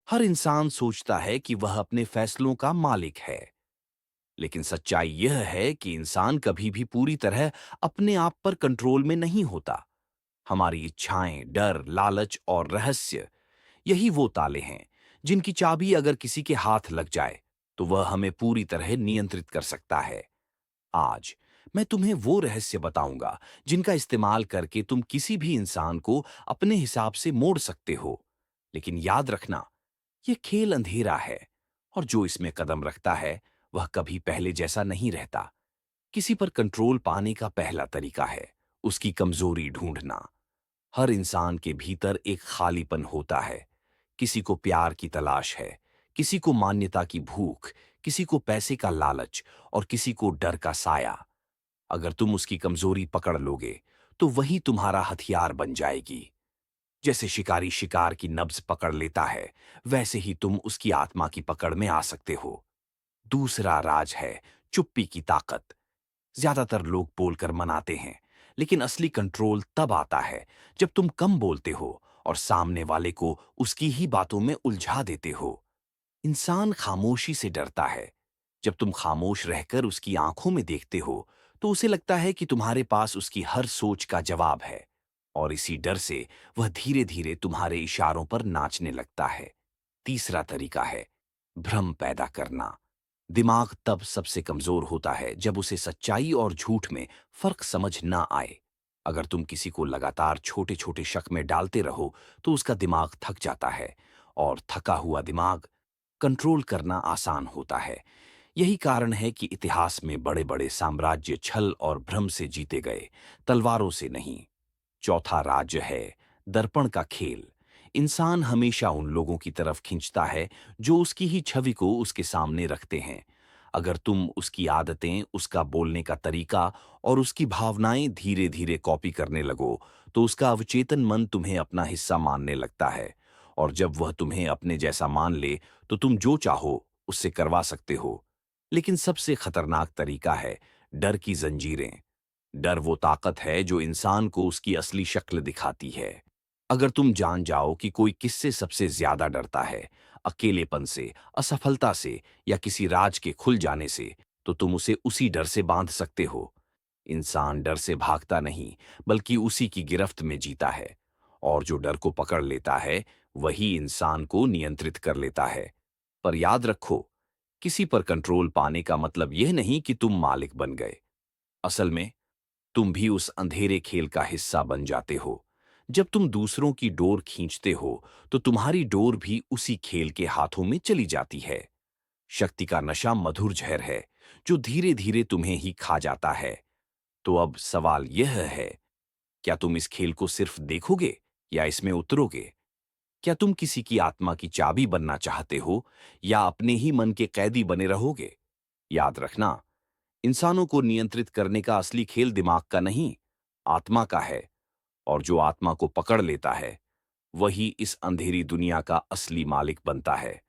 हर इंसान सोचता है कि वह अपने फैसलों का मालिक है, लेकिन सच्चाई यह है कि इंसान कभी भी पूरी तरह अपने आप पर कंट्रोल में नहीं होता। हमारी इच्छाएं, डर, लालच और रहस्य, यही वो ताले हैं जिनकी चाबी अगर किसी के हाथ लग जाए तो वह हमें पूरी तरह नियंत्रित कर सकता है। आज मैं तुम्हें वो रहस्य बताऊंगा जिनका इस्तेमाल करके तुम किसी भी इंसान को अपने हिसाब से मोड़ सकते हो। लेकिन याद रखना, यह खेल अंधेरा है और जो इसमें कदम रखता है वह कभी पहले जैसा नहीं रहता। किसी पर कंट्रोल पाने का पहला तरीका है उसकी कमजोरी ढूंढना। हर इंसान के भीतर एक खालीपन होता है। किसी को प्यार की तलाश है, किसी को मान्यता की भूख, किसी को पैसे का लालच और किसी को डर का साया। अगर तुम उसकी कमजोरी पकड़ लोगे तो वही तुम्हारा हथियार बन जाएगी। जैसे शिकारी शिकार की नब्ज पकड़ लेता है, वैसे ही तुम उसकी आत्मा की पकड़ में आ सकते हो। दूसरा राज है चुप्पी की ताकत। ज्यादातर लोग बोलकर मनाते हैं, लेकिन असली कंट्रोल तब आता है जब तुम कम बोलते हो और सामने वाले को उसकी ही बातों में उलझा देते हो। इंसान खामोशी से डरता है। जब तुम खामोश रहकर उसकी आंखों में देखते हो तो उसे लगता है कि तुम्हारे पास उसकी हर सोच का जवाब है, और इसी डर से वह धीरे धीरे तुम्हारे इशारों पर नाचने लगता है। तीसरा तरीका है भ्रम पैदा करना। दिमाग तब सबसे कमजोर होता है जब उसे सच्चाई और झूठ में फर्क समझ ना आए। अगर तुम किसी को लगातार छोटे छोटे शक में डालते रहो तो उसका दिमाग थक जाता है, और थका हुआ दिमाग कंट्रोल करना आसान होता है। यही कारण है कि इतिहास में बड़े बड़े साम्राज्य छल और भ्रम से जीते गए, तलवारों से नहीं। चौथा राज्य है दर्पण का खेल। इंसान हमेशा उन लोगों की तरफ खींचता है जो उसकी ही छवि को उसके सामने रखते हैं। अगर तुम उसकी आदतें, उसका बोलने का तरीका और उसकी भावनाएं धीरे धीरे कॉपी करने लगो तो उसका अवचेतन मन तुम्हें अपना हिस्सा मानने लगता है। और जब वह तुम्हें अपने जैसा मान ले तो तुम जो चाहो उससे करवा सकते हो। लेकिन सबसे खतरनाक तरीका है डर की जंजीरें। डर वो ताकत है जो इंसान को उसकी असली शक्ल दिखाती है। अगर तुम जान जाओ कि कोई किससे सबसे ज्यादा डरता है, अकेलेपन से, असफलता से या किसी राज के खुल जाने से, तो तुम उसे उसी डर से बांध सकते हो। इंसान डर से भागता नहीं, बल्कि उसी की गिरफ्त में जीता है। और जो डर को पकड़ लेता है वही इंसान को नियंत्रित कर लेता है। पर याद रखो, किसी पर कंट्रोल पाने का मतलब यह नहीं कि तुम मालिक बन गए। असल में तुम भी उस अंधेरे खेल का हिस्सा बन जाते हो। जब तुम दूसरों की डोर खींचते हो तो तुम्हारी डोर भी उसी खेल के हाथों में चली जाती है। शक्ति का नशा मधुर जहर है जो धीरे धीरे तुम्हें ही खा जाता है। तो अब सवाल यह है, क्या तुम इस खेल को सिर्फ देखोगे या इसमें उतरोगे? क्या तुम किसी की आत्मा की चाबी बनना चाहते हो या अपने ही मन के कैदी बने रहोगे? याद रखना, इंसानों को नियंत्रित करने का असली खेल दिमाग का नहीं, आत्मा का है। और जो आत्मा को पकड़ लेता है वही इस अंधेरी दुनिया का असली मालिक बनता है।